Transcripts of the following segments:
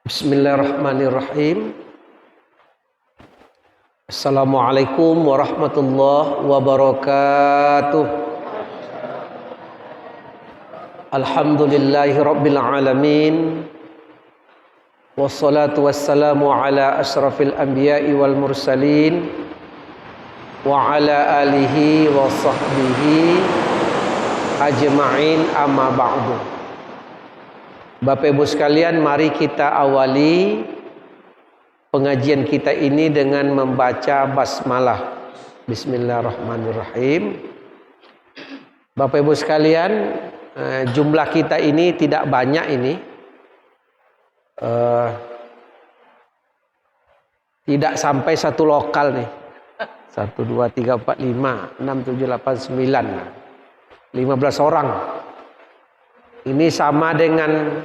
Bismillahirrahmanirrahim. Assalamualaikum warahmatullahi wabarakatuh. Alhamdulillahi rabbil alamin. Wassalatu wassalamu ala asyrafil anbiya'i wal mursalin wa ala alihi wa sahbihi ajma'in, amma ba'du. Bapak Ibu sekalian, mari kita awali pengajian kita ini dengan membaca basmalah. Bismillahirrahmanirrahim. Bapak Ibu sekalian, jumlah kita ini tidak banyak ini. Tidak sampai satu lokal nih. 1, 2, 3, 4, 5, 6, 7, 8, 9. 15 orang. Ini sama dengan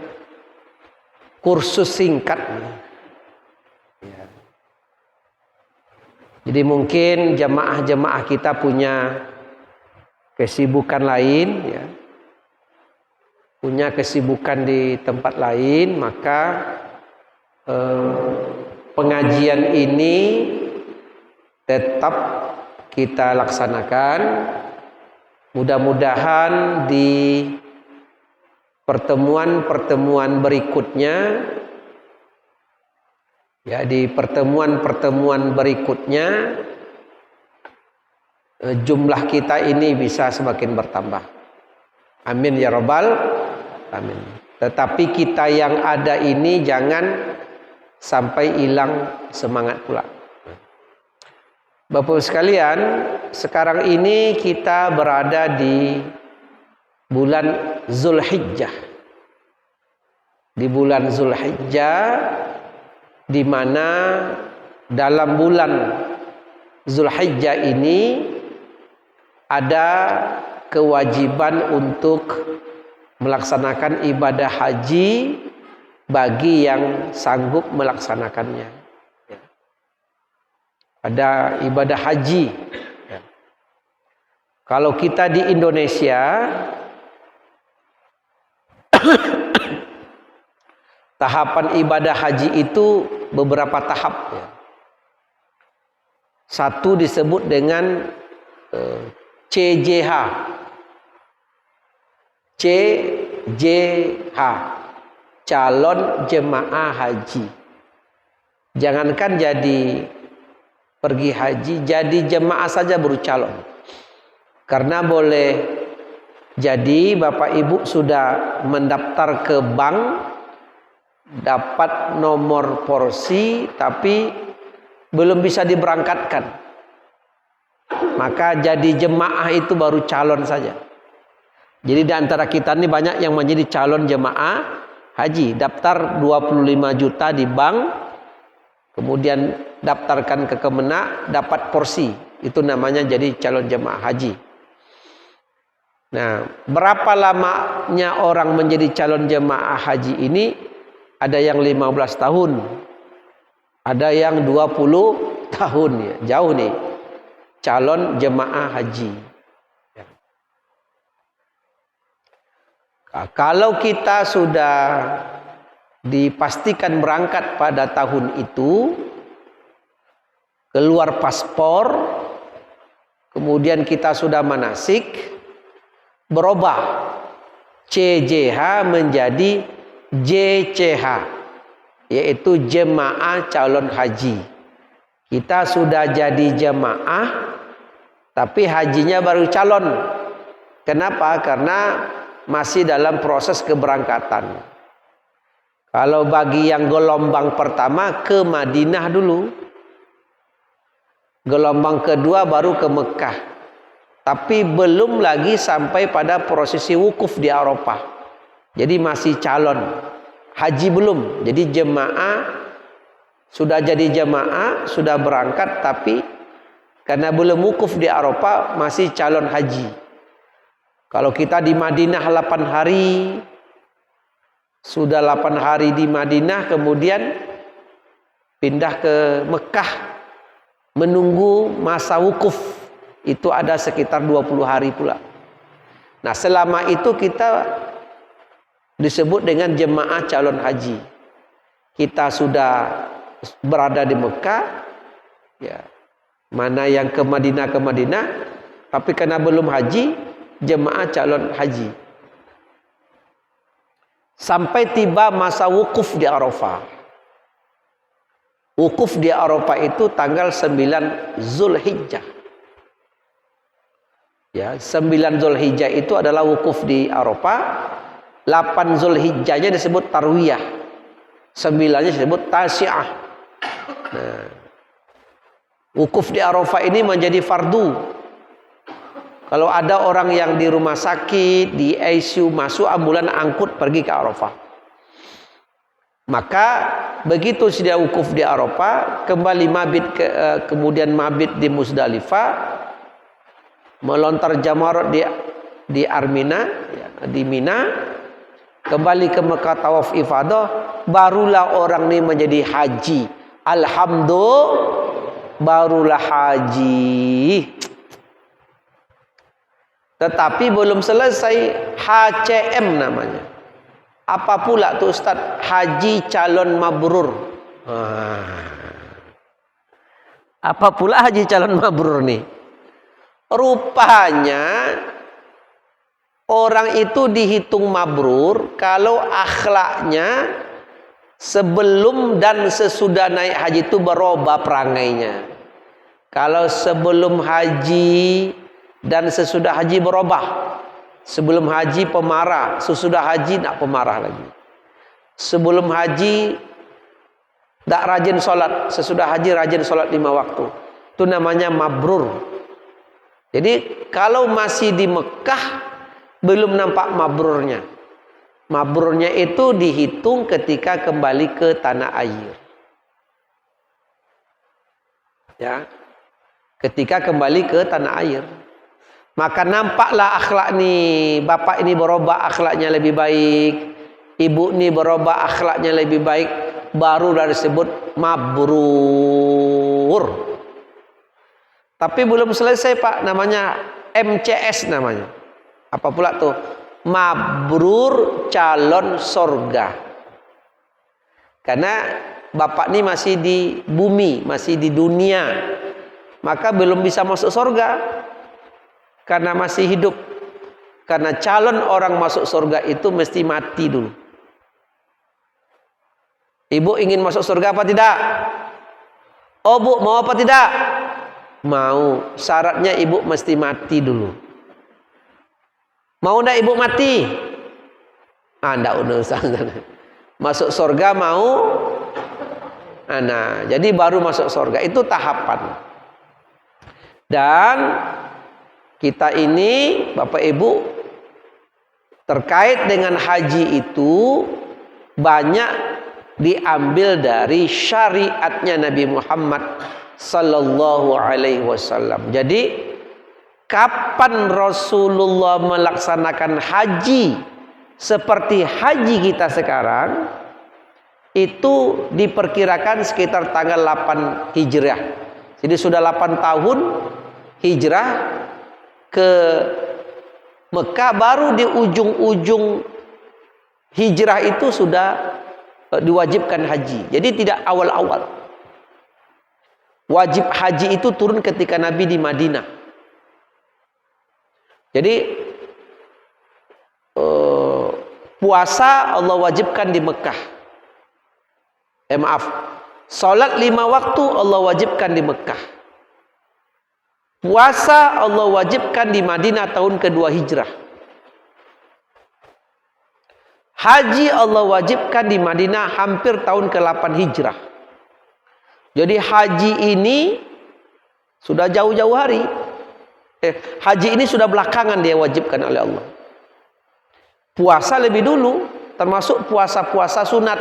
kursus singkat. Jadi mungkin jemaah-jemaah kita punya kesibukan lain, ya. Punya kesibukan di tempat lain, maka pengajian ini tetap kita laksanakan. Mudah-mudahan di pertemuan-pertemuan berikutnya, ya, di pertemuan-pertemuan berikutnya jumlah kita ini bisa semakin bertambah. Amin ya rabbal amin. Tetapi kita yang ada ini jangan sampai hilang semangat pula. Bapak sekalian, sekarang ini kita berada di bulan Zulhijjah. Di bulan Zulhijjah, di mana dalam bulan Zulhijjah ini ada kewajiban untuk melaksanakan ibadah haji bagi yang sanggup melaksanakannya. Ada ibadah haji. Kalau kita di Indonesia, tahapan ibadah haji itu beberapa tahap, ya. Satu disebut dengan CJH. CJH, calon jemaah haji. Jangankan jadi pergi haji, jadi jemaah saja baru calon. Karena boleh jadi Bapak Ibu sudah mendaftar ke bank, dapat nomor porsi, tapi belum bisa diberangkatkan. Maka jadi jemaah itu baru calon saja. Jadi di antara kita ini banyak yang menjadi calon jemaah haji. Daftar 25 juta di bank, kemudian daftarkan ke Kemenak, dapat porsi. Itu namanya jadi calon jemaah haji. Nah, berapa lamanya orang menjadi calon jemaah haji ini? Ada yang 15 tahun, ada yang 20 tahun, ya. Jauh nih calon jemaah haji. Ya. Nah, kalau kita sudah dipastikan berangkat pada tahun itu, keluar paspor, kemudian kita sudah manasik, berubah CJH menjadi JCH, yaitu jemaah calon haji. Kita sudah jadi jemaah, tapi hajinya baru calon. Kenapa? Karena masih dalam proses keberangkatan. Kalau bagi yang gelombang pertama ke Madinah dulu, gelombang kedua baru ke Mekah. Tapi belum lagi sampai pada prosesi wukuf di Arafah. Jadi masih calon. Haji belum. Jadi jemaah sudah jadi jemaah, sudah berangkat, tapi karena belum wukuf di Arafah masih calon haji. Kalau kita di Madinah 8 hari, sudah 8 hari di Madinah, kemudian pindah ke Mekah menunggu masa wukuf. Itu ada sekitar 20 hari pula. Nah, selama itu kita disebut dengan jemaah calon haji. kita sudah berada di Mekah, ya, mana yang ke Madinah, tapi karena belum haji, jemaah calon haji. Sampai tiba masa wukuf di Arafah. Wukuf di Arafah itu tanggal 9 Zulhijjah. Ya, 9 Zulhijjah itu adalah wukuf di Arafah. 8 Zulhijjahnya disebut tarwiyah. 9-nya disebut tasyi'ah. Nah, wukuf di Arafah ini menjadi fardu. Kalau ada orang yang di rumah sakit, di ICU, masuk ambulan angkut pergi ke Arafah. Maka begitu sudah wukuf di Arafah, kembali mabit kemudian mabit di Muzdalifah, melontar jamarat di Armina, ya, di Mina, kembali ke Mekah tawaf ifadah, barulah orang ini menjadi haji. Alhamdulillah, barulah haji. Tetapi belum selesai, HCM namanya. Apa pula tuh Ustaz? Haji calon mabrur. Apa pula haji calon mabrur nih? Rupanya orang itu dihitung mabrur kalau akhlaknya sebelum dan sesudah naik haji itu berubah perangainya. Kalau sebelum haji dan sesudah haji berubah. Sebelum haji pemarah, sesudah haji tak pemarah lagi. Sebelum haji tak rajin sholat, sesudah haji rajin sholat 5 waktu. Itu namanya mabrur. Jadi kalau masih di Mekah belum nampak mabrurnya. Mabrurnya itu dihitung ketika kembali ke tanah air. Ya. Ketika kembali ke tanah air. Maka nampaklah akhlak nih, bapak ini berubah akhlaknya lebih baik, ibu ini berubah akhlaknya lebih baik, baru dari disebut mabrur. Tapi belum selesai Pak, namanya MCS namanya. Apa pula tuh? Mabrur calon sorga. Karena bapak ini masih di bumi, masih di dunia, maka belum bisa masuk sorga. Karena masih hidup. Karena calon orang masuk surga itu mesti mati dulu. Ibu ingin masuk surga apa tidak? Oh bu, mau apa tidak? Mau. Syaratnya ibu mesti mati dulu. Mau enggak ibu mati? Enggak usah. Masuk surga mau? Nah, jadi baru masuk surga. Itu tahapan. Dan kita ini Bapak Ibu terkait dengan haji itu banyak diambil dari syariatnya Nabi Muhammad sallallahu alaihi wasallam. Jadi kapan Rasulullah melaksanakan haji seperti haji kita sekarang itu diperkirakan sekitar tanggal 8 Hijriah. Jadi sudah 8 tahun hijrah ke Mekah, baru di ujung-ujung hijrah itu sudah diwajibkan haji. Jadi tidak awal-awal. Wajib haji itu turun ketika Nabi di Madinah. Jadi puasa Allah wajibkan di Mekah. Salat 5 waktu Allah wajibkan di Mekah. Puasa Allah wajibkan di Madinah tahun kedua hijrah. Haji Allah wajibkan di Madinah hampir tahun ke-8 hijrah. Jadi haji ini sudah jauh-jauh hari. Haji ini sudah belakangan dia wajibkan oleh Allah. Puasa lebih dulu, termasuk puasa-puasa sunat.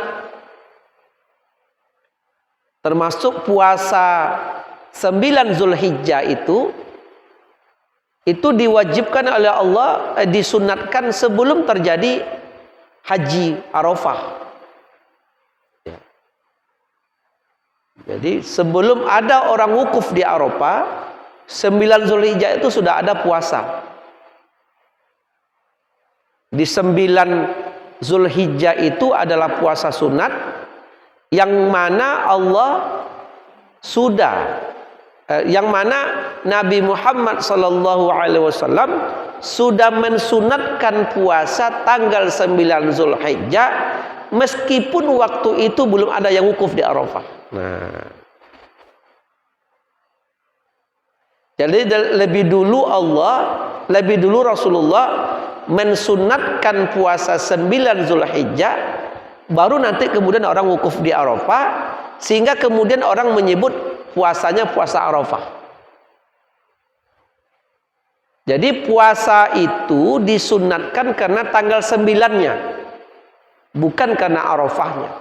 Termasuk puasa 9 Zulhijjah itu diwajibkan oleh Allah, disunatkan sebelum terjadi haji Arafah. Ya. Jadi sebelum ada orang wukuf di Arafah, 9 Zulhijjah itu sudah ada puasa. Di 9 Zulhijjah itu adalah puasa sunat yang mana Allah sudah yang mana Nabi Muhammad sallallahu alaihi wasallam sudah mensunatkan puasa tanggal 9 Zulhijjah meskipun waktu itu belum ada yang wukuf di Arafah. Nah, jadi lebih dulu Rasulullah mensunatkan puasa 9 Zulhijjah, baru nanti kemudian orang wukuf di Arafah, sehingga kemudian orang menyebut puasanya puasa Arafah. Jadi puasa itu disunatkan karena tanggal 9-nya, bukan karena Arafahnya.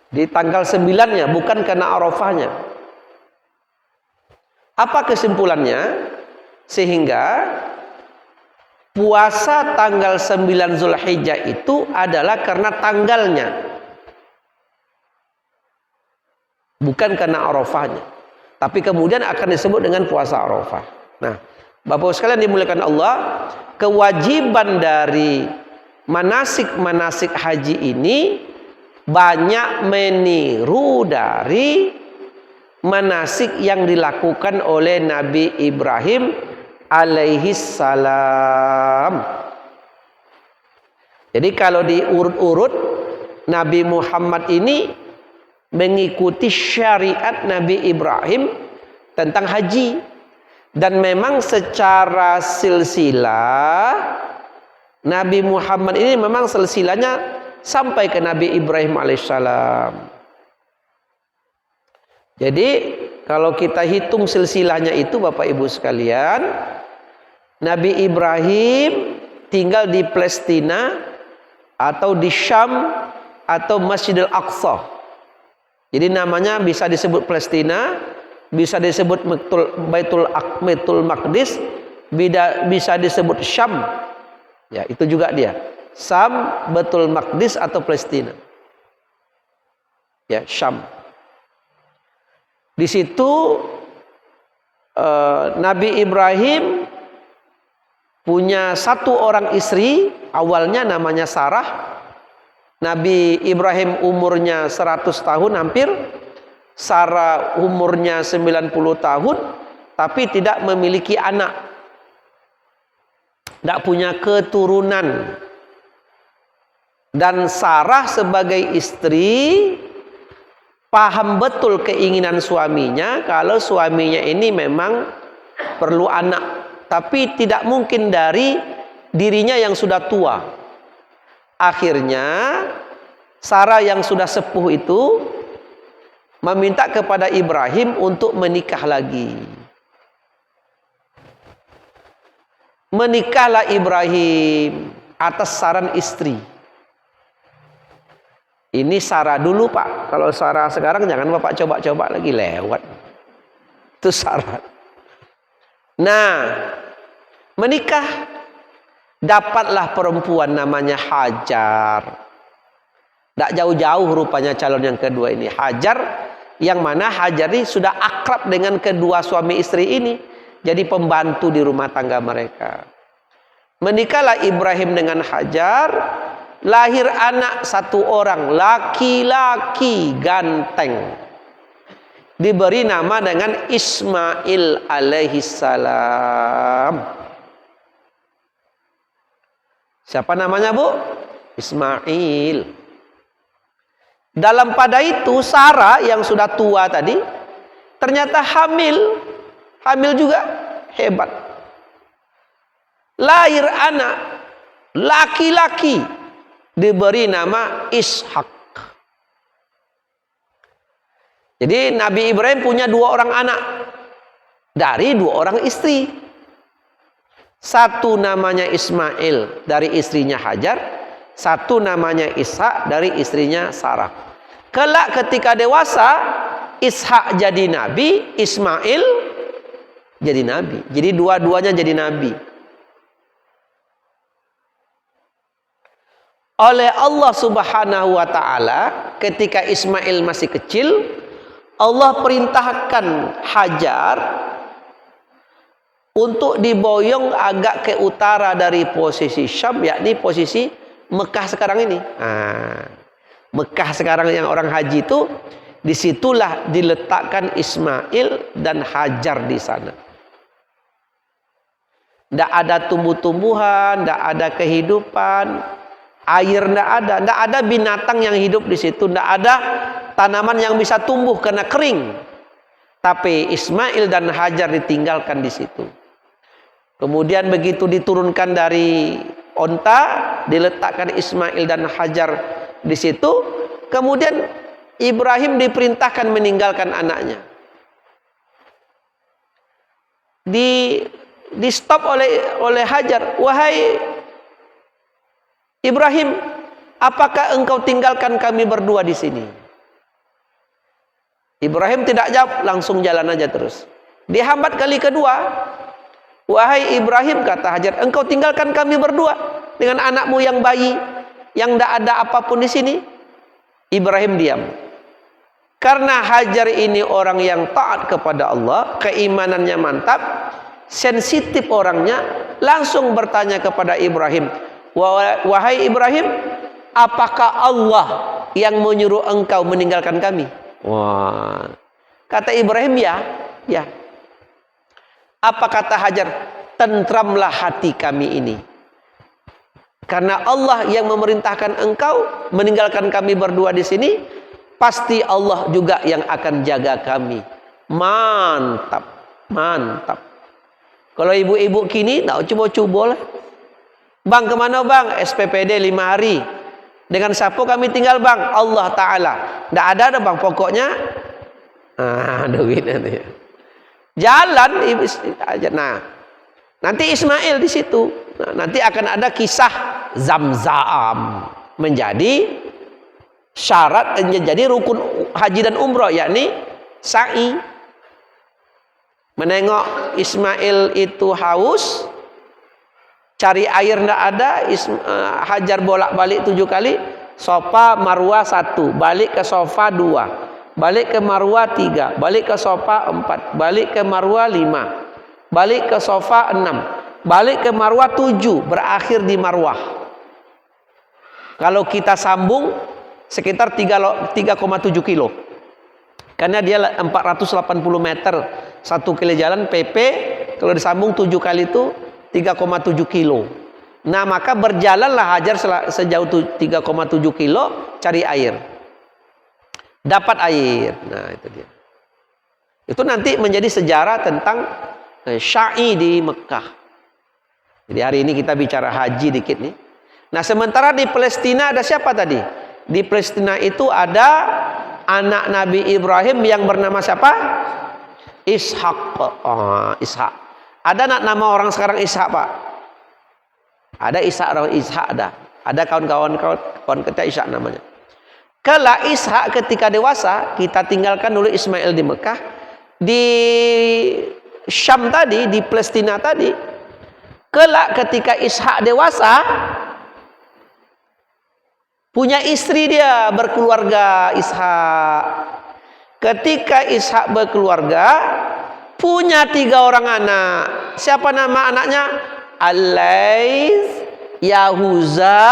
Di tanggal 9-nya, bukan karena Arafahnya. Apa kesimpulannya? Sehingga puasa tanggal 9 Zulhijjah itu adalah karena tanggalnya, bukan karena Arafahnya. Tapi kemudian akan disebut dengan puasa Arafah. Nah, Bapak sekalian dimuliakan Allah, kewajiban dari manasik-manasik haji ini banyak meniru dari manasik yang dilakukan oleh Nabi Ibrahim alaihi salam. Jadi kalau diurut-urut, Nabi Muhammad ini mengikuti syariat Nabi Ibrahim tentang haji, dan memang secara silsilah Nabi Muhammad ini memang silsilahnya sampai ke Nabi Ibrahim alaihissalam. Jadi kalau kita hitung silsilahnya itu Bapak Ibu sekalian, Nabi Ibrahim tinggal di Palestina atau di Syam atau Masjidil Aqsa. Jadi namanya bisa disebut Palestina, bisa disebut Baitul Maqdis, bisa disebut Syam. Ya, itu juga dia. Syam, Baitul Maqdis atau Palestina. Ya, Syam. Di situ Nabi Ibrahim punya satu orang istri, awalnya namanya Sarah. Nabi Ibrahim umurnya 100 tahun hampir, Sarah umurnya 90 tahun, tapi tidak memiliki anak, tidak punya keturunan. Dan Sarah sebagai istri paham betul keinginan suaminya kalau suaminya ini memang perlu anak, tapi tidak mungkin dari dirinya yang sudah tua. Akhirnya Sarah yang sudah sepuh itu meminta kepada Ibrahim untuk menikah lagi. Menikahlah Ibrahim atas saran istri. Ini Sarah dulu Pak. Kalau Sarah sekarang jangan Bapak coba-coba lagi, lewat. Itu Sarah. Nah, menikah. Dapatlah perempuan namanya Hajar. Tidak jauh-jauh rupanya calon yang kedua ini, Hajar, yang mana Hajar ini sudah akrab dengan kedua suami istri ini, jadi pembantu di rumah tangga mereka. Menikahlah Ibrahim dengan Hajar, lahir anak satu orang, laki-laki ganteng, diberi nama dengan Ismail alaihissalam. Siapa namanya Bu? Ismail. Dalam pada itu Sarah yang sudah tua tadi ternyata hamil juga, hebat. Lahir anak laki-laki, diberi nama Ishak. Jadi Nabi Ibrahim punya 2 orang anak dari 2 orang istri. Satu namanya Ismail dari istrinya Hajar, satu namanya Ishak dari istrinya Sarah. Kelak ketika dewasa, Ishak jadi nabi, Ismail jadi nabi. Jadi dua-duanya jadi nabi. Oleh Allah Subhanahu wa taala, ketika Ismail masih kecil, Allah perintahkan Hajar untuk diboyong agak ke utara dari posisi Syam, yakni posisi Mekah sekarang ini. Mekah sekarang yang orang haji itu, disitulah diletakkan Ismail dan Hajar di sana. Tidak ada tumbuh-tumbuhan, tidak ada kehidupan, air tidak ada binatang yang hidup di situ, tidak ada tanaman yang bisa tumbuh karena kering. Tapi Ismail dan Hajar ditinggalkan di situ. Kemudian begitu diturunkan dari onta, diletakkan Ismail dan Hajar di situ. Kemudian Ibrahim diperintahkan meninggalkan anaknya. Di stop oleh Hajar. Wahai Ibrahim, apakah engkau tinggalkan kami berdua di sini? Ibrahim tidak jawab, langsung jalan aja terus. Dihambat kali kedua. Wahai Ibrahim, kata Hajar, engkau tinggalkan kami berdua dengan anakmu yang bayi, yang tidak ada apapun di sini. Ibrahim diam. Karena Hajar ini orang yang taat kepada Allah, keimanannya mantap, sensitif orangnya, langsung bertanya kepada Ibrahim, wahai Ibrahim, apakah Allah yang menyuruh engkau meninggalkan kami? Wah, kata Ibrahim, ya. Apa kata Hajar? Tentramlah hati kami ini, karena Allah yang memerintahkan engkau meninggalkan kami berdua di sini, pasti Allah juga yang akan jaga kami. Mantap, mantap. Kalau ibu-ibu kini tak coba-coba lah. Bang, kemana bang? SPPD 5 hari. Dengan siapa kami tinggal bang? Allah Ta'ala. Tak ada bang, pokoknya duit nanti. Jalan aja. Nah, nanti Ismail di situ. Nah, nanti akan ada kisah Zamzam menjadi syarat, menjadi rukun haji dan umroh, yakni sa'i. Menengok Ismail itu haus, cari air tidak ada, Hajar bolak-balik 7 kali, Sofa Marwah 1, balik ke Sofa 2, balik ke Marwah 3, balik ke Sofa 4, balik ke Marwah 5, balik ke Sofa 6, balik ke Marwah 7, berakhir di Marwah. Kalau kita sambung sekitar 3,7 kilo. Karena dia 480 meter 1 kilo jalan PP, kalau disambung 7 kali itu 3,7 kilo. Nah, maka berjalanlah Hajar sejauh 3,7 kilo cari air. Dapat air. Nah, itu dia. Itu nanti menjadi sejarah tentang syai di Mekah. Jadi hari ini kita bicara haji dikit nih. Nah, sementara di Palestina ada siapa tadi? Di Palestina itu ada anak Nabi Ibrahim yang bernama siapa? Ishak. Ishak. Ada nama orang sekarang Ishak, Pak? Ada Ishak, ada. Ada kawan-kawan kita Ishak namanya. Kala Ishak ketika dewasa, kita tinggalkan dulu Ismail di Mekah. Di Syam tadi, di Palestina tadi. Kala ketika Ishak dewasa, punya istri dia, berkeluarga Ishak. Ketika Ishak berkeluarga, punya 3 orang anak. Siapa nama anaknya? Al-Laits, Yahuza,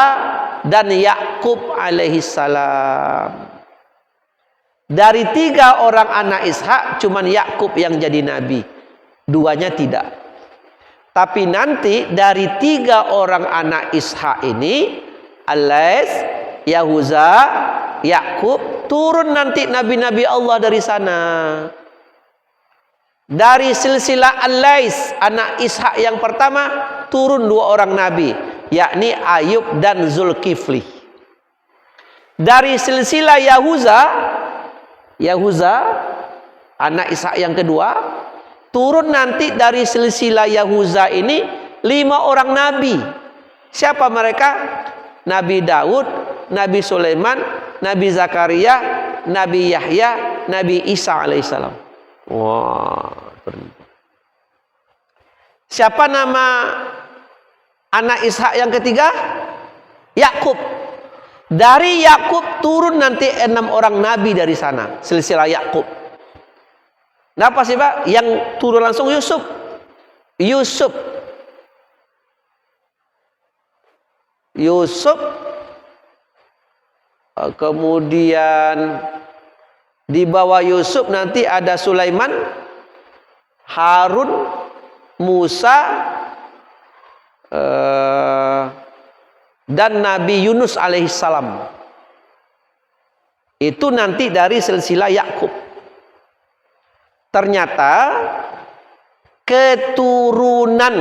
dan Yakub alaihissalam. Dari 3 orang anak Ishak, cuman Yakub yang jadi nabi, 2-nya tidak. Tapi nanti dari 3 orang anak Ishak ini, Al-Laits, Yahuza, Yakub, turun nanti nabi-nabi Allah dari sana. Dari silsilah Al-Laits, anak Ishak yang pertama, turun 2 orang nabi, yakni Ayub dan Zulkifli. Dari silsilah Yahuza, anak Ishak yang kedua, turun nanti dari silsilah Yahuza ini 5 orang nabi. Siapa mereka? Nabi Daud, Nabi Sulaiman, Nabi Zakaria, Nabi Yahya, Nabi Isa alaihissalam. Wah, siapa nama anak Ishak yang ketiga? Yakub. Dari Yakub turun nanti 6 orang nabi dari sana, silsilah Yakub. Kenapa sih Pak? Yang turun langsung Yusuf. Yusuf kemudian di bawah Yusuf nanti ada Sulaiman, Harun, Musa, dan Nabi Yunus alaihissalam. Itu nanti dari silsilah Yakub. Ternyata keturunan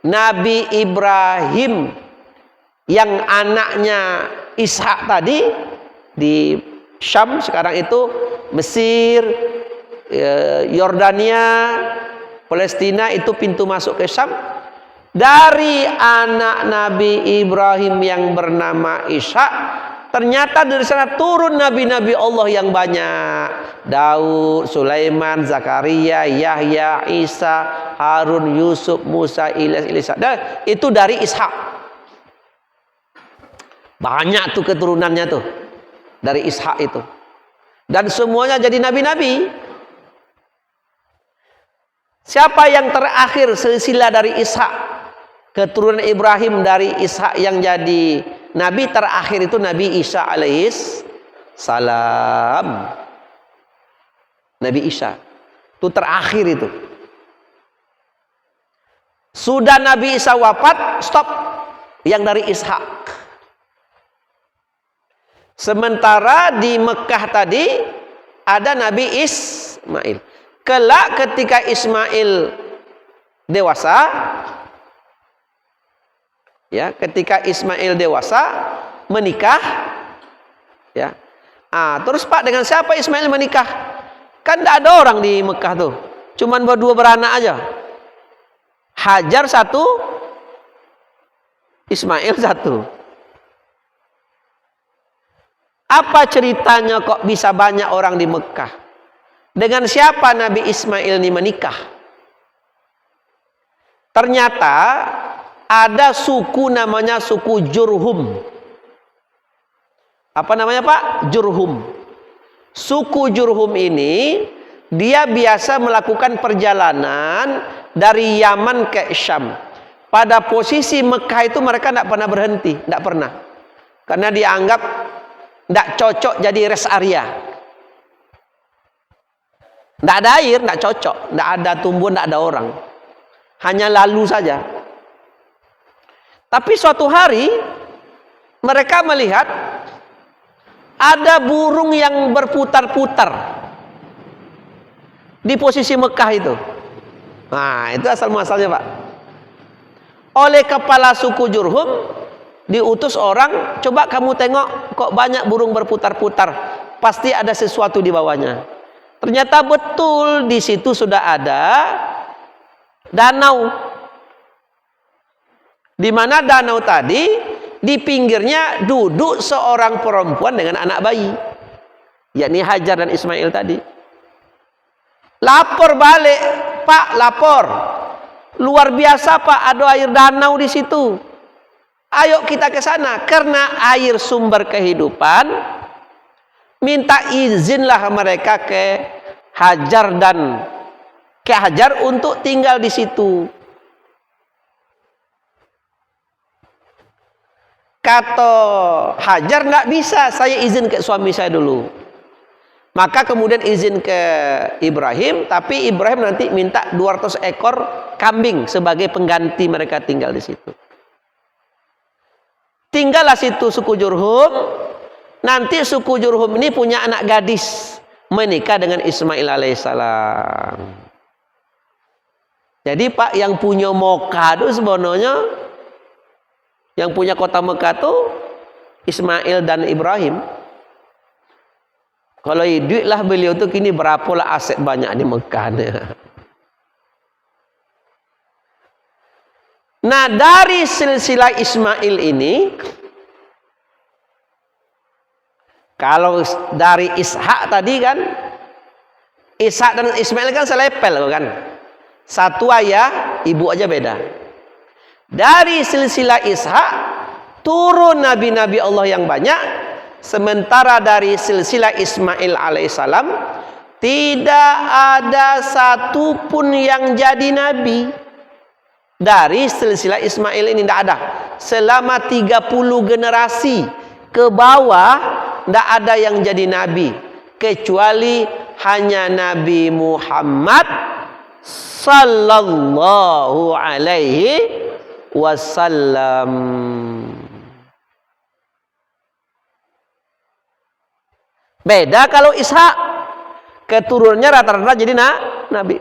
Nabi Ibrahim yang anaknya Ishak tadi di Syam, sekarang itu Mesir, Yordania, Palestina, itu pintu masuk ke Syam. Dari anak Nabi Ibrahim yang bernama Ishak, ternyata dari sana turun nabi-nabi Allah yang banyak. Daud, Sulaiman, Zakaria, Yahya, Isa, Harun, Yusuf, Musa, Ilyas. Dan itu dari Ishak. Banyak tuh keturunannya tuh dari Ishak itu. Dan semuanya jadi nabi-nabi. Siapa yang terakhir silsilah dari Ishak? Keturunan Ibrahim dari Ishak yang jadi nabi terakhir itu Nabi Isa alaihis salam. Nabi Isa itu terakhir itu. Sudah Nabi Isa wafat, stop. Yang dari Ishak. Sementara di Mekah tadi ada Nabi Ismail. Kelak ketika Ismail dewasa, ya, ketika Ismail dewasa menikah, ya. Terus Pak, dengan siapa Ismail menikah? Kan tidak ada orang di Mekah tuh, cuman berdua beranak aja. Hajar satu, Ismail satu. Apa ceritanya kok bisa banyak orang di Mekah? Dengan siapa Nabi Ismail ini menikah? Ternyata ada suku namanya suku Jurhum. Apa namanya Pak? Jurhum. Suku Jurhum ini dia biasa melakukan perjalanan dari Yaman ke Syam. Pada posisi Mekah itu mereka tidak pernah berhenti, tidak pernah. Karena dianggap tidak cocok jadi rest area. Tidak ada air, tidak cocok, tidak ada tumbuhan, tidak ada orang. Hanya lalu saja. Tapi suatu hari mereka melihat ada burung yang berputar-putar di posisi Mekah itu. Nah, itu asal muasalnya Pak. Oleh kepala suku Jurhum diutus orang, coba kamu tengok kok banyak burung berputar-putar, pasti ada sesuatu di bawahnya. Ternyata betul di situ sudah ada danau. Di mana danau tadi di pinggirnya duduk seorang perempuan dengan anak bayi, yakni Hajar dan Ismail tadi. Lapor balik, Pak, lapor. Luar biasa Pak, ada air danau di situ. Ayo kita ke sana karena air sumber kehidupan. Minta izinlah mereka ke Hajar untuk tinggal di situ. Kata Hajar, nggak bisa, saya izin ke suami saya dulu. Maka kemudian izin ke Ibrahim, tapi Ibrahim nanti minta 200 ekor kambing sebagai pengganti mereka tinggal di situ. Tinggallah situ suku Jurhum. Nanti suku Jurhum ini punya anak gadis, menikah dengan Ismail alaihissalam. Jadi Pak, yang punya Mekah itu sebenarnya, yang punya kota Mekah itu Ismail dan Ibrahim. Kalau duit lah beliau itu kini berapalah aset banyak di Mekah. Nah, dari silsilah Ismail ini, kalau dari Ishak tadi kan, Ishak dan Ismail kan selepel kan, satu ayah, ibu aja beda. Dari silsilah Ishak turun nabi-nabi Allah yang banyak, sementara dari silsilah Ismail alaihissalam tidak ada satupun yang jadi nabi. Dari silsilah Ismail ini tidak ada. Selama 30 generasi ke bawah tidak ada yang jadi nabi kecuali hanya Nabi Muhammad sallallahu alaihi wasallam. Beda kalau Ishak, keturunannya rata-rata jadi nabi.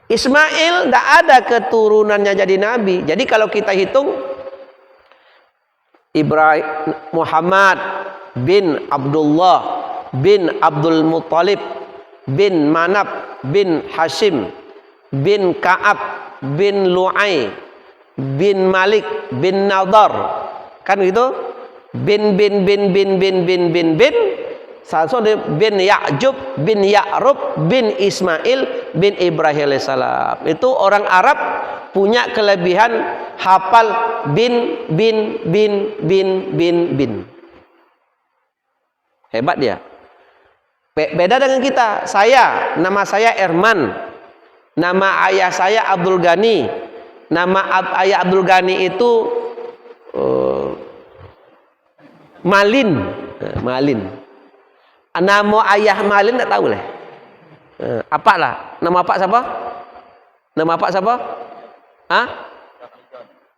Ismail tidak ada keturunannya jadi nabi. Jadi kalau kita hitung Ibrahim Muhammad bin Abdullah bin Abdul Muttalib bin Manab bin Hashim bin Ka'ab bin Lu'ay bin Malik bin Nadar, kan gitu, bin Salso bin Ya'jub bin Ya'rub bin Ismail bin Ibrahim alaihissalam. Itu orang Arab punya kelebihan hafal bin. Hebat dia. Beda dengan kita. Nama saya Erman. Nama ayah saya Abdul Ghani. Nama ayah Abdul Ghani itu Malin. Nama ayah Malin tak tahu lah. Apalah? Nama apa siapa? Nama apa siapa?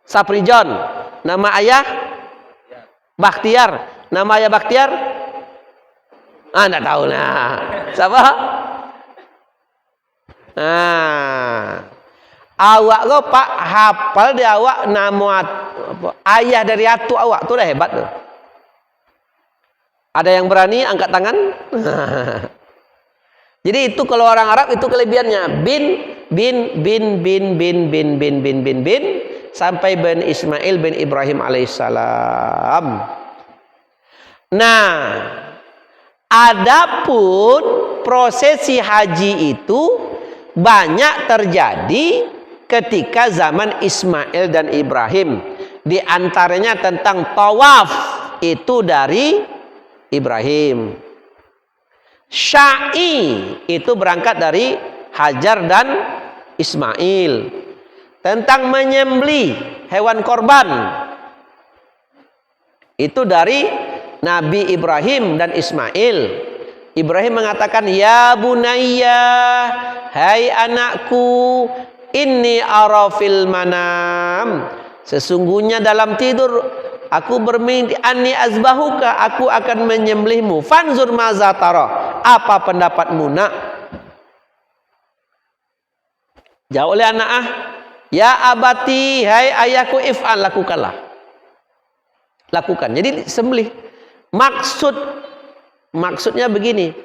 Saprijon. Nama ayah Bakhtiar. Nama ayah Bakhtiar? Tak tahu lah. Siapa? Awak lo Pak hafal di awak nama ayah dari atu awak tu dah hebat tu. Ada yang berani angkat tangan? Jadi itu kalau orang Arab itu kelebihannya bin sampai bin Ismail bin Ibrahim alaihissalam. Nah, adapun prosesi haji itu banyak terjadi ketika zaman Ismail dan Ibrahim. Di antaranya tentang tawaf itu dari Ibrahim. Sya'i itu berangkat dari Hajar dan Ismail. Tentang menyembelih hewan korban itu dari Nabi Ibrahim dan Ismail. Ibrahim mengatakan, ya bunayya, hai anakku, inni arafil manam, sesungguhnya dalam tidur aku bermimpi anni azbahuka, aku akan menyembelihmu. Fanzur maza tara, apa pendapatmu nak? Jawab oleh anak, ya abati, hai ayahku, if'al, lakukanlah. Lakukan. Jadi sembelih. Maksudnya begini.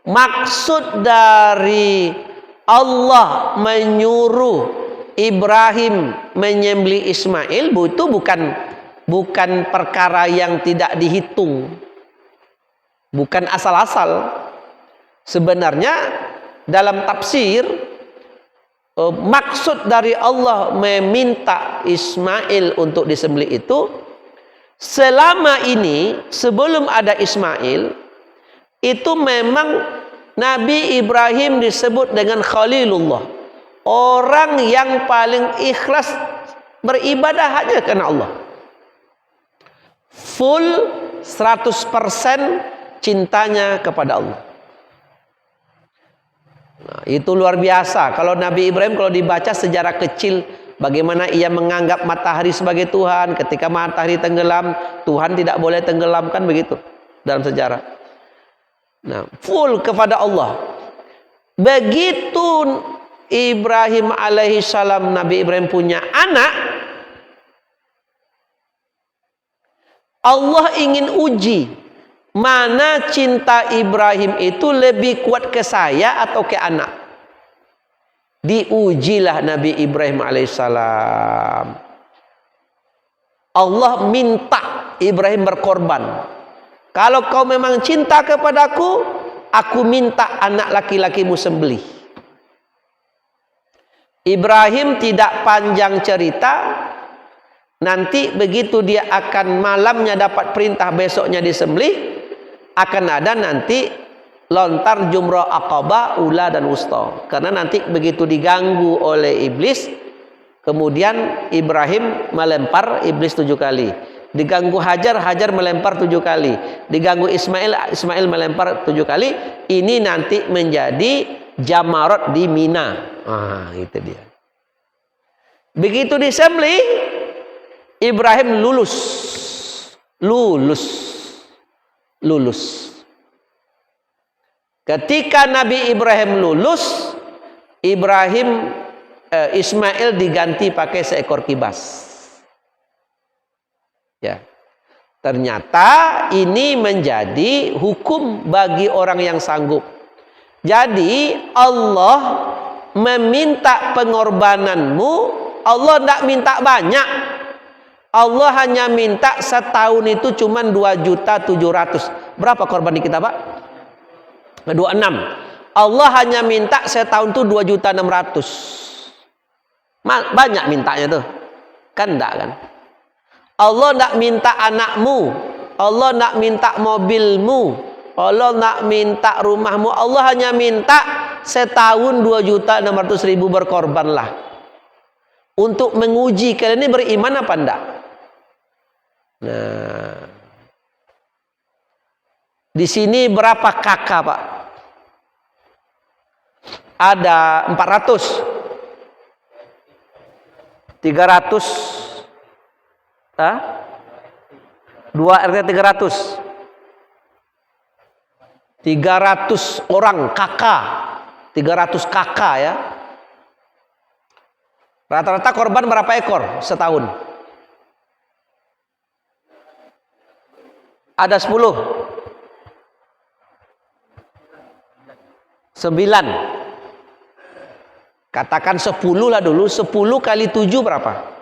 Maksud dari Allah menyuruh Ibrahim menyembelih Ismail itu bukan perkara yang tidak dihitung, bukan asal-asal. Sebenarnya dalam tafsir, maksud dari Allah meminta Ismail untuk disembelih itu, selama ini sebelum ada Ismail itu memang Nabi Ibrahim disebut dengan Khalilullah, orang yang paling ikhlas beribadah hanya karena Allah. Full 100% cintanya kepada Allah. Nah, itu luar biasa. Kalau Nabi Ibrahim, kalau dibaca sejarah kecil, bagaimana ia menganggap matahari sebagai Tuhan. Ketika matahari tenggelam, Tuhan tidak boleh tenggelamkan, begitu dalam sejarah. Nah, full kepada Allah. Begitu Ibrahim alaihissalam, Nabi Ibrahim punya anak, Allah ingin uji mana cinta Ibrahim itu lebih kuat ke saya atau ke anak. Diujilah Nabi Ibrahim alaihissalam. Allah minta Ibrahim berkorban. Kalau kau memang cinta kepadaku, aku minta anak laki-lakimu sembelih. Ibrahim tidak panjang cerita. Nanti begitu dia akan malamnya dapat perintah besoknya disembelih, akan ada nanti lontar jumrah Aqabah ula dan wusta. Karena nanti begitu diganggu oleh iblis, kemudian Ibrahim melempar iblis 7 kali. Diganggu Hajar, Hajar melempar 7 kali. Diganggu Ismail, Ismail melempar 7 kali. Ini nanti menjadi Jamarot di Mina. Itu dia. Begitu disembelih, Ibrahim lulus. Ketika Nabi Ibrahim lulus, Ismail diganti pakai seekor kibas. Ya. Ternyata ini menjadi hukum bagi orang yang sanggup. Jadi Allah meminta pengorbananmu, Allah tidak minta banyak. Allah hanya minta setahun itu cuma 2.700.000. Berapa korban di kita, Pak? 26. Allah hanya minta setahun itu 2.600.000. Banyak mintanya tuh. Kan enggak kan? Allah enggak minta anakmu, Allah enggak minta mobilmu, Allah enggak minta rumahmu. Allah hanya minta setahun 2.600.000 berkorbanlah. Untuk menguji kalian ini beriman apa enggak? Nah, di sini berapa kakak, Pak? Ada 400. 300. 2 RT 300. 300 orang kakak. 300 kakak ya. Rata-rata korban berapa ekor setahun? Ada 10. 9. Katakan 10 lah dulu. 10 kali 7 berapa?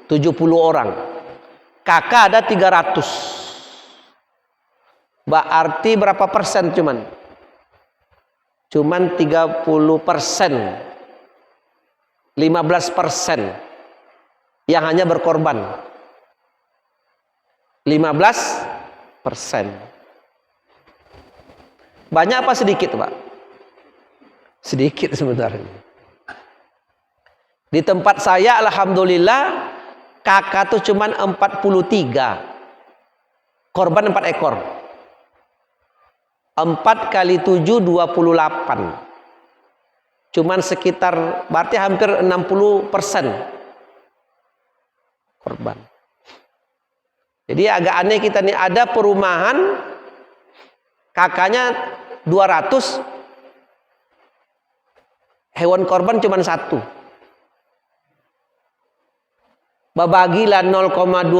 70 orang. Kakak ada 300. Berarti berapa persen cuman? Cuman 30%. 15% yang hanya berkorban. 15%. Banyak apa sedikit, Pak? Sedikit sebenarnya. Di tempat saya alhamdulillah kakak tuh cuman 43. Korban 4 ekor. 4 kali 7 28. Cuman sekitar berarti hampir 60% korban. Jadi agak aneh kita nih, ada perumahan kakaknya 200, hewan korban cuma 1. Bagilah 0,2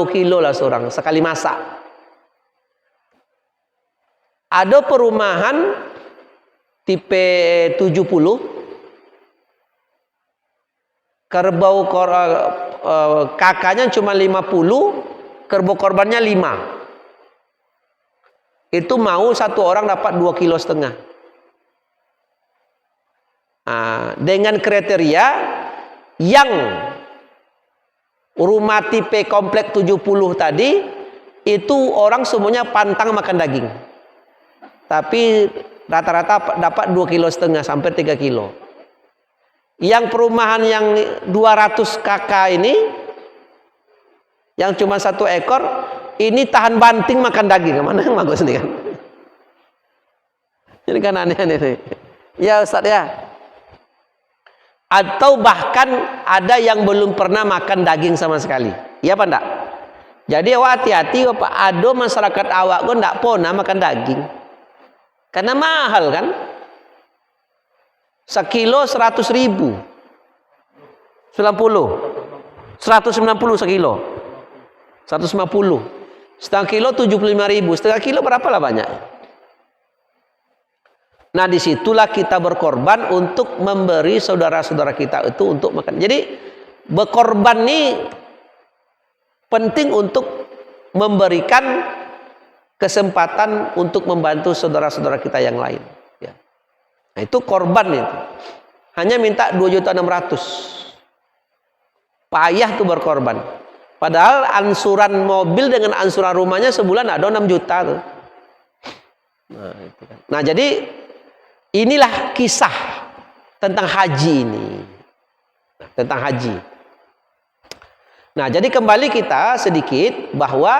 kilo lah seorang sekali masak. Ada perumahan tipe 70, kerbau kakaknya cuma 50, kerbau korbannya 5. Itu mau satu orang dapat 2,5 kilo. Dengan kriteria yang rumah tipe komplek 70 tadi itu orang semuanya pantang makan daging. Tapi rata-rata dapat 2,5 kilo sampai 3 kilo. Yang perumahan yang 200 kakak ini yang cuma 1 ekor ini tahan banting makan daging. Mana yang bagus nih kan? Ini kan aneh-aneh. Ya Ustaz ya. Atau bahkan ada yang belum pernah makan daging sama sekali. Iya apa enggak? Jadi awak hati-hati Pak. Ada masyarakat awak kok enggak pernah makan daging. Karena mahal kan? Sekilo 100.000. 190 sekilo. 150. Setengah kilo 75.000. Setengah kilo berapa lah banyak? Nah disitulah kita berkorban untuk memberi saudara-saudara kita itu untuk makan. Jadi berkorban ini penting untuk memberikan kesempatan untuk membantu saudara-saudara kita yang lain. Ya. Nah itu korban itu. Hanya minta 2.600.000. Payah tuh berkorban. Padahal ansuran mobil dengan ansuran rumahnya sebulan ada 6 juta tuh. Nah, itu kan. Nah jadi inilah kisah tentang haji ini. Nah, tentang haji. Nah, jadi kembali kita sedikit bahwa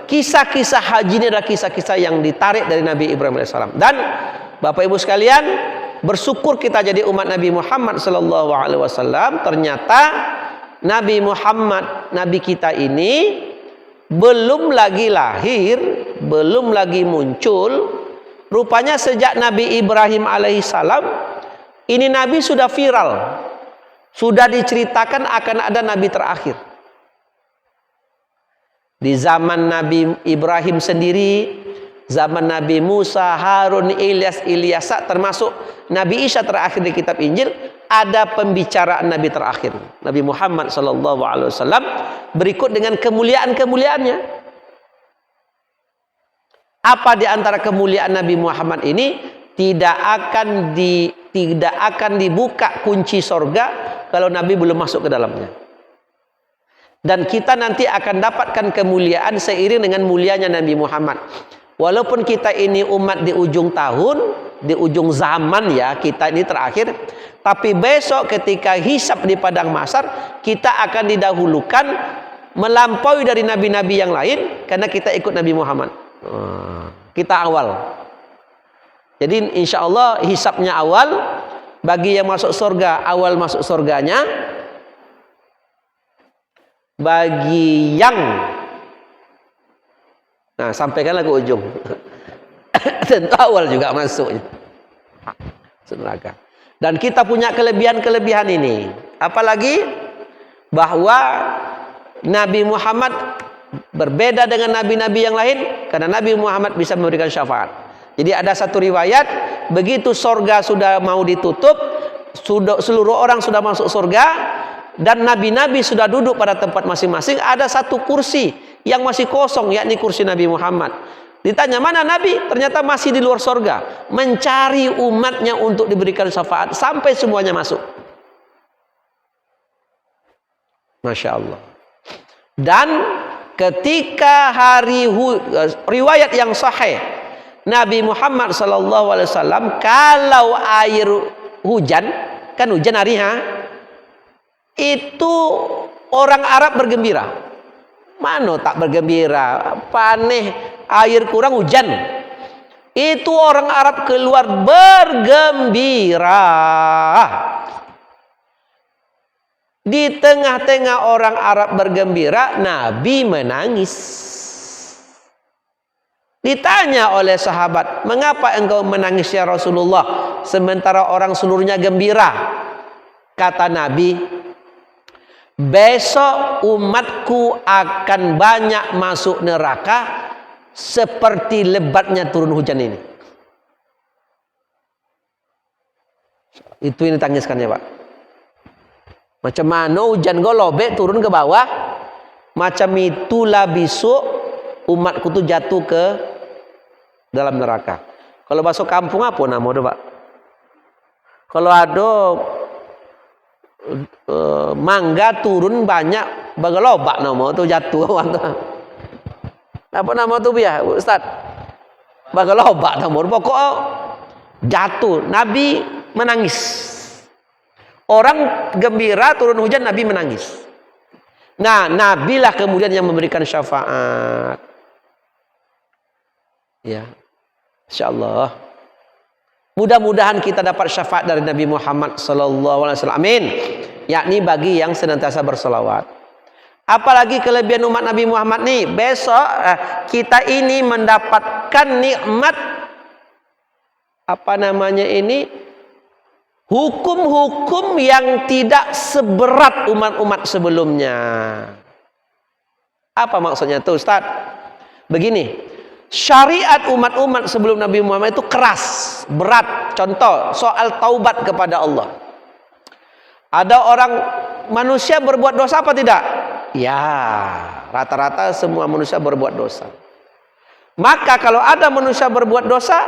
kisah-kisah haji ini adalah kisah-kisah yang ditarik dari Nabi Ibrahim alaihissalam. Dan Bapak Ibu sekalian, bersyukur kita jadi umat Nabi Muhammad sallallahu alaihi wasallam. Ternyata Nabi Muhammad, Nabi kita ini belum lagi lahir, belum lagi muncul. Rupanya sejak Nabi Ibrahim alaihissalam, ini Nabi sudah viral, sudah diceritakan akan ada Nabi terakhir. Di zaman Nabi Ibrahim sendiri, zaman Nabi Musa, Harun, Ilyas, termasuk Nabi Isa terakhir di kitab Injil, ada pembicaraan Nabi terakhir, Nabi Muhammad SAW, berikut dengan kemuliaan-kemuliaannya. Apa di antara kemuliaan Nabi Muhammad ini? Tidak akan dibuka kunci sorga kalau Nabi belum masuk ke dalamnya. Dan kita nanti akan dapatkan kemuliaan seiring dengan mulianya Nabi Muhammad. Walaupun kita ini umat di ujung tahun, di ujung zaman ya, kita ini terakhir, tapi besok ketika hisab di padang mahsyar, kita akan didahulukan melampaui dari nabi-nabi yang lain karena kita ikut Nabi Muhammad. Kita awal. Jadi insya Allah hisabnya awal, bagi yang masuk surga awal masuk surganya, bagi yang sampaikanlah ke ujung tentu awal juga masuknya neraka. Dan kita punya kelebihan-kelebihan ini, apalagi bahwa Nabi Muhammad berbeda dengan nabi-nabi yang lain karena Nabi Muhammad bisa memberikan syafaat. Jadi ada satu riwayat, begitu surga sudah mau ditutup, seluruh orang sudah masuk surga dan nabi-nabi sudah duduk pada tempat masing-masing, ada satu kursi yang masih kosong, yakni kursi Nabi Muhammad. Ditanya, mana Nabi? Ternyata masih di luar surga, mencari umatnya untuk diberikan syafaat sampai semuanya masuk. Masya Allah. Dan ketika riwayat yang sahih, Nabi Muhammad SAW, kalau air hujan, kan hujan hari itu orang Arab bergembira. Mana tak bergembira? Paneh, air kurang, hujan. Itu orang Arab keluar bergembira. Di tengah-tengah orang Arab bergembira, Nabi menangis. Ditanya oleh sahabat, mengapa engkau menangis ya Rasulullah, sementara orang seluruhnya gembira? Kata Nabi, besok umatku akan banyak masuk neraka seperti lebatnya turun hujan ini. Itu ini tangiskannya Pak. Macam mana hujan golobek turun ke bawah, macam itulah besok umatku tuh jatuh ke dalam neraka. Kalau masuk kampung apa nama itu Pak? Kalau ada mangga turun banyak, bagelobak nama itu jatuh. Apa nama itu ya Ustaz? Bagelobak nama. Pokoknya jatuh. Nabi menangis. Orang gembira turun hujan, Nabi menangis. Nah, Nabilah kemudian yang memberikan syafaat. Ya, insyaallah. Mudah-mudahan kita dapat syafaat dari Nabi Muhammad SAW. Amin. Yakni bagi yang senantiasa berselawat. Apalagi kelebihan umat Nabi Muhammad nih, besok kita ini mendapatkan nikmat hukum-hukum yang tidak seberat umat-umat sebelumnya. Apa maksudnya tuh Ustaz? Begini, syariat umat-umat sebelum Nabi Muhammad itu keras, berat. Contoh, soal taubat kepada Allah. Ada orang manusia berbuat dosa apa tidak? Ya, rata-rata semua manusia berbuat dosa. Maka kalau ada manusia berbuat dosa,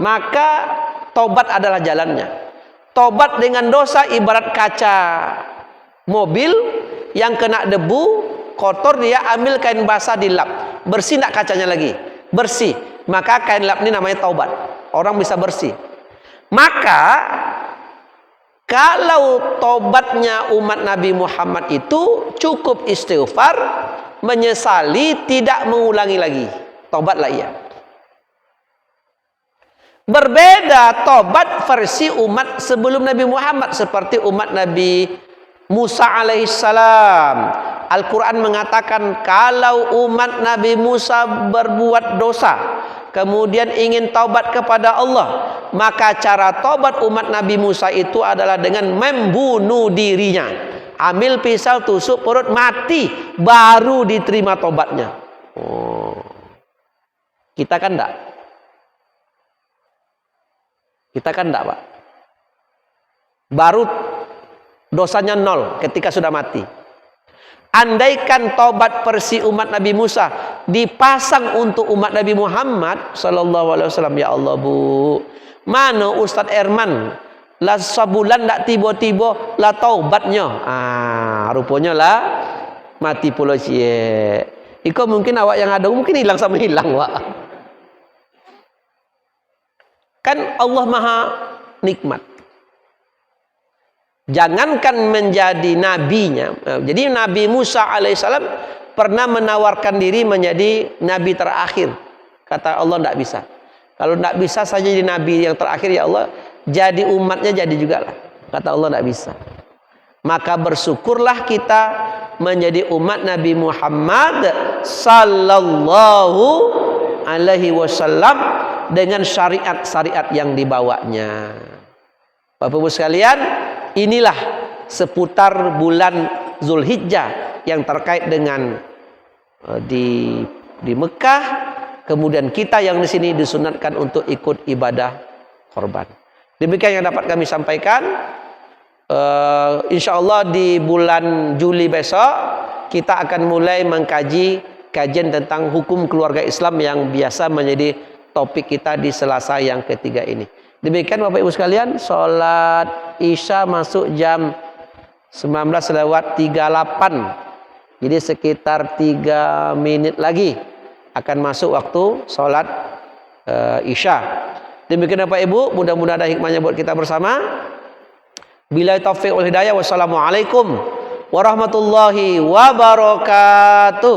maka taubat adalah jalannya. Taubat dengan dosa ibarat kaca mobil yang kena debu, kotor, dia ambil kain basah dilap. Bersih tak kacanya lagi? Bersih. Maka kain lap ini namanya taubat. Orang bisa bersih. Maka Kalau tobatnya umat Nabi Muhammad itu cukup istighfar, menyesali, tidak mengulangi lagi. Tobatlah ia. Berbeda tobat versi umat sebelum Nabi Muhammad, seperti umat Nabi Musa alaihissalam. Al-Quran mengatakan kalau umat Nabi Musa berbuat dosa kemudian ingin taubat kepada Allah, maka cara taubat umat Nabi Musa itu adalah dengan membunuh dirinya. Ambil pisau tusuk perut, mati, baru diterima taubatnya. Kita kan enggak? Kita kan enggak, Pak? Baru dosanya 0 ketika sudah mati. Andaikan taubat versi umat Nabi Musa dipasang untuk umat Nabi Muhammad sallallahu alaihi wasallam, ya Allah Bu, mana Ustadz Erman lah sebulan tak tiba-tiba lah taubatnya, rupanya lah mati pula cie. Iko mungkin awak yang ada mungkin hilang sama hilang, Pak. Kan Allah Maha nikmat. Jangankan menjadi nabinya. Jadi Nabi Musa alaihissalam pernah menawarkan diri menjadi nabi terakhir. Kata Allah, tidak bisa. Kalau tidak bisa saja jadi nabi yang terakhir, ya Allah, jadi umatnya jadi juga lah. Kata Allah, tidak bisa. Maka bersyukurlah kita menjadi umat Nabi Muhammad sallallahu alaihi wasallam dengan syariat-syariat yang dibawanya. Bapak Ibu sekalian, inilah seputar bulan Zulhijjah yang terkait dengan di Mekah. Kemudian kita yang di sini disunatkan untuk ikut ibadah korban. Demikian yang dapat kami sampaikan. Insya Allah di bulan Juli besok kita akan mulai mengkaji kajian tentang hukum keluarga Islam yang biasa menjadi topik kita di Selasa yang ketiga ini. Demikian Bapak Ibu sekalian, sholat Isya masuk jam 19:38. Jadi sekitar 3 menit lagi akan masuk waktu sholat Isya. Demikian Bapak Ibu, mudah-mudahan ada hikmahnya buat kita bersama. Billahi taufiq wal hidayah. Wassalamualaikum warahmatullahi wabarakatuh.